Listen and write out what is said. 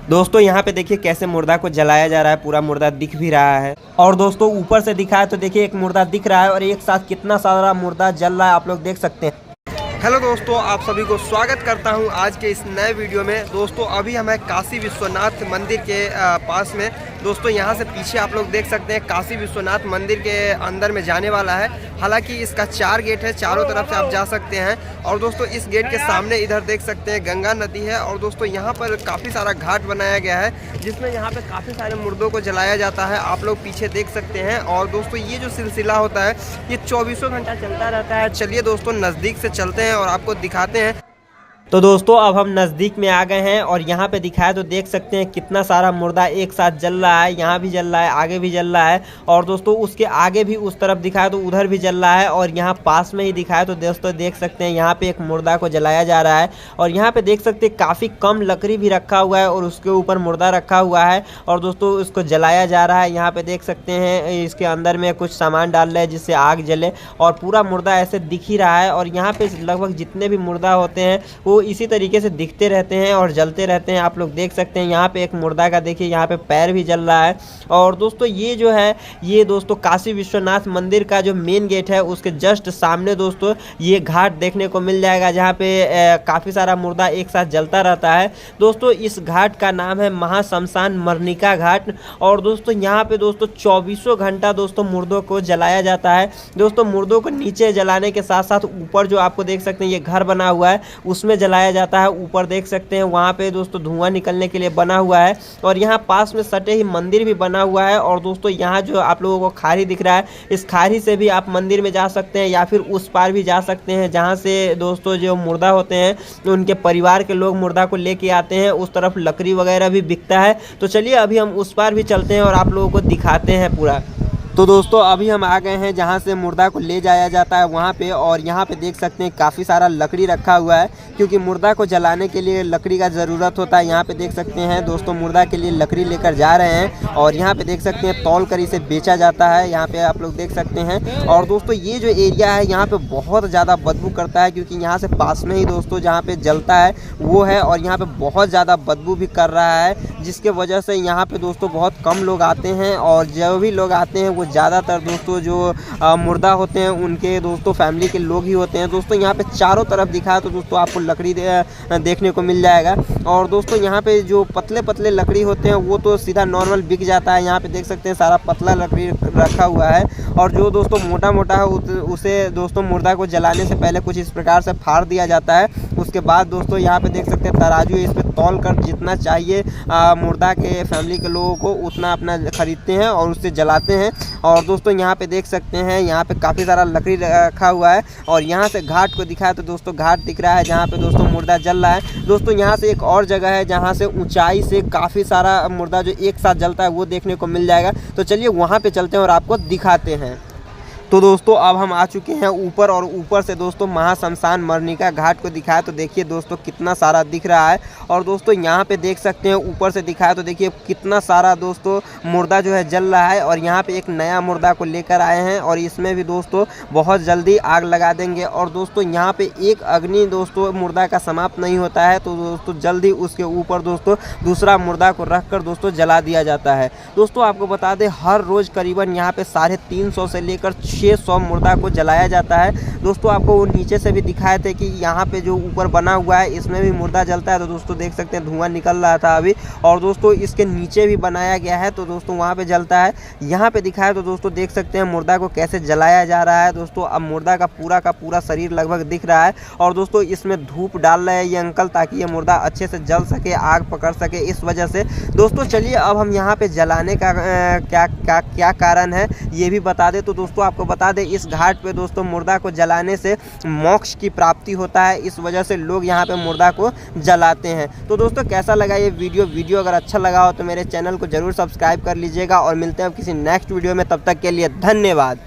दोस्तों यहाँ पे देखिए कैसे मुर्दा को जलाया जा रहा है, पूरा मुर्दा दिख भी रहा है। और दोस्तों ऊपर से दिखा है तो देखिए एक मुर्दा दिख रहा है और एक साथ कितना सारा मुर्दा जल रहा है, आप लोग देख सकते हैं। हेलो दोस्तों, आप सभी को स्वागत करता हूं आज के इस नए वीडियो में। दोस्तों अभी हम हैं काशी विश्वनाथ मंदिर के पास में। दोस्तों यहाँ से पीछे आप लोग देख सकते हैं काशी विश्वनाथ मंदिर के अंदर में जाने वाला है। हालांकि इसका 4 गेट है, चारों तरफ से आप जा सकते हैं। और दोस्तों इस गेट के सामने इधर देख सकते हैं गंगा नदी है। और दोस्तों यहाँ पर काफ़ी सारा घाट बनाया गया है जिसमें यहाँ पे काफ़ी सारे मुर्दों को जलाया जाता है, आप लोग पीछे देख सकते हैं। और दोस्तों ये जो सिलसिला होता है ये 24 घंटा चलता रहता है। चलिए दोस्तों नज़दीक से चलते हैं और आपको दिखाते हैं। तो दोस्तों अब हम नज़दीक में आ गए हैं और यहाँ पे दिखाया तो देख सकते हैं कितना सारा मुर्दा एक साथ जल रहा है। यहाँ भी जल रहा है, आगे भी जल रहा है। और दोस्तों उसके आगे भी उस तरफ दिखाया तो उधर भी जल रहा है। और यहाँ पास में ही दिखाया तो दोस्तों देख सकते हैं यहाँ पे एक मुर्दा को जलाया जा रहा है। और यहाँ पे देख सकते हैं काफ़ी कम लकड़ी भी रखा हुआ है और उसके ऊपर मुर्दा रखा हुआ है और दोस्तों उसको जलाया जा रहा है। यहाँ पे देख सकते हैं इसके अंदर में कुछ सामान डाल रहे हैं जिससे आग जले और पूरा मुर्दा ऐसे दिख ही रहा है। और यहाँ पे लगभग जितने भी मुर्दा होते हैं वो इसी तरीके से दिखते रहते हैं और जलते रहते हैं, आप लोग देख सकते हैं। यहाँ पे एक मुर्दा का देखिए यहाँ पे पैर भी जल रहा है। और दोस्तों ये जो है ये दोस्तों काशी विश्वनाथ मंदिर का जो मेन गेट है उसके जस्ट सामने दोस्तों ये घाट देखने को मिल जाएगा जहाँ पे काफ़ी सारा मुर्दा एक साथ जलता रहता है। दोस्तों इस घाट का नाम है महाशमशान मरनिका घाट। और दोस्तों यहाँ पे दोस्तों 24 घंटा दोस्तों मुर्दों को जलाया जाता है। दोस्तों मुर्दों को नीचे जलाने के साथ साथ ऊपर जो आपको देख सकते हैं ये घर बना हुआ है उसमें जलाया जाता है। ऊपर देख सकते हैं वहाँ पे दोस्तों धुआं निकलने के लिए बना हुआ है। और यहाँ पास में सटे ही मंदिर भी बना हुआ है। और दोस्तों यहाँ जो आप लोगों को खारी दिख रहा है इस खारी से भी आप मंदिर में जा सकते हैं या फिर उस पार भी जा सकते हैं जहाँ से दोस्तों जो मुर्दा होते हैं उनके परिवार के लोग मुर्दा को लेके आते हैं। उस तरफ लकड़ी वगैरह भी बिकता है। तो चलिए अभी हम उस पार भी चलते हैं और आप लोगों को दिखाते हैं पूरा। तो दोस्तों अभी हम आ गए हैं जहाँ से मुर्दा को ले जाया जाता है वहाँ पे। और यहाँ पे देख सकते हैं काफ़ी सारा लकड़ी रखा हुआ है क्योंकि मुर्दा को जलाने के लिए लकड़ी का ज़रूरत होता है। यहाँ पे देख सकते हैं दोस्तों मुर्दा के लिए लकड़ी लेकर जा रहे हैं। और यहाँ पे देख सकते हैं तौल कर इसे बेचा जाता है, यहाँ पे आप लोग देख सकते हैं। और दोस्तों ये जो एरिया है यहाँ पे बहुत ज़्यादा बदबू करता है क्योंकि यहाँ से पास में ही दोस्तों जहाँ पे जलता है वो है। और यहाँ पे बहुत ज़्यादा बदबू भी कर रहा है जिसके वजह से यहाँ पे दोस्तों बहुत कम लोग आते हैं। और जो भी लोग आते हैं वो ज़्यादातर दोस्तों जो मुर्दा होते हैं उनके दोस्तों फैमिली के लोग ही होते हैं। दोस्तों यहाँ पे चारों तरफ दिखा तो दोस्तों आपको लकड़ी देखने को मिल जाएगा। और दोस्तों यहाँ पे जो पतले पतले लकड़ी होते हैं वो तो सीधा नॉर्मल बिक जाता है। यहाँ पे देख सकते हैं सारा पतला लकड़ी रखा हुआ है। और जो दोस्तों मोटा मोटा है उसे दोस्तों मुर्दा को जलाने से पहले कुछ इस प्रकार से फाड़ दिया जाता है। उसके बाद दोस्तों यहाँ पे देख सकते हैं तराजू, इस पर तौल कर जितना चाहिए मुर्दा के फैमिली के लोगों को उतना अपना खरीदते हैं और उससे जलाते हैं। और दोस्तों यहाँ पे देख सकते हैं यहाँ पे काफ़ी सारा लकड़ी रखा हुआ है। और यहाँ से घाट को दिखाया तो दोस्तों घाट दिख रहा है जहाँ पे दोस्तों मुर्दा जल रहा है। दोस्तों यहाँ से एक और जगह है जहाँ से ऊंचाई से काफ़ी सारा मुर्दा जो एक साथ जलता है वो देखने को मिल जाएगा। तो चलिए वहाँ पे चलते हैं और आपको दिखाते हैं। तो दोस्तों अब हम आ चुके हैं ऊपर और ऊपर से दोस्तों महाशमशान मरनिका घाट को दिखाया तो देखिए दोस्तों कितना सारा दिख रहा है। और दोस्तों यहाँ पे देख सकते हैं ऊपर से दिखाया तो देखिए कितना सारा दोस्तों मुर्दा जो है जल रहा है। और यहाँ पे एक नया मुर्दा को लेकर आए हैं और इसमें भी दोस्तों बहुत जल्दी आग लगा देंगे। और दोस्तों यहाँ पे एक अग्नि दोस्तों मुर्दा का समाप्त नहीं होता है तो दोस्तों जल्दी उसके ऊपर दोस्तों दूसरा मुर्दा को रख कर दोस्तों जला दिया जाता है। दोस्तों आपको बता दें हर रोज़ करीबन यहाँ पे 350 से लेकर 600 मुर्दा को जलाया जाता है। दोस्तों आपको वो नीचे से भी दिखाए थे कि यहाँ पे जो ऊपर बना हुआ है इसमें भी मुर्दा जलता है। तो दोस्तों देख सकते हैं धुआं निकल रहा था अभी। और दोस्तों इसके नीचे भी बनाया गया है तो दोस्तों वहाँ पे जलता है। यहाँ पे दिखाया तो दोस्तों देख सकते हैं मुर्दा को कैसे जलाया जा रहा है। दोस्तों अब मुर्दा का पूरा शरीर लगभग दिख रहा है। और दोस्तों इसमें धूप डाल रहे हैं ये अंकल ताकि ये मुर्दा अच्छे से जल सके, आग पकड़ सके इस वजह से। दोस्तों चलिए अब हम यहाँ पे जलाने का क्या कारण है ये भी बता दें। तो दोस्तों आपको बता दें इस घाट पे दोस्तों मुर्दा को जलाने से मोक्ष की प्राप्ति होता है, इस वजह से लोग यहाँ पे मुर्दा को जलाते हैं। तो दोस्तों कैसा लगा ये वीडियो अगर अच्छा लगा हो तो मेरे चैनल को जरूर सब्सक्राइब कर लीजिएगा और मिलते हैं किसी नेक्स्ट वीडियो में। तब तक के लिए धन्यवाद।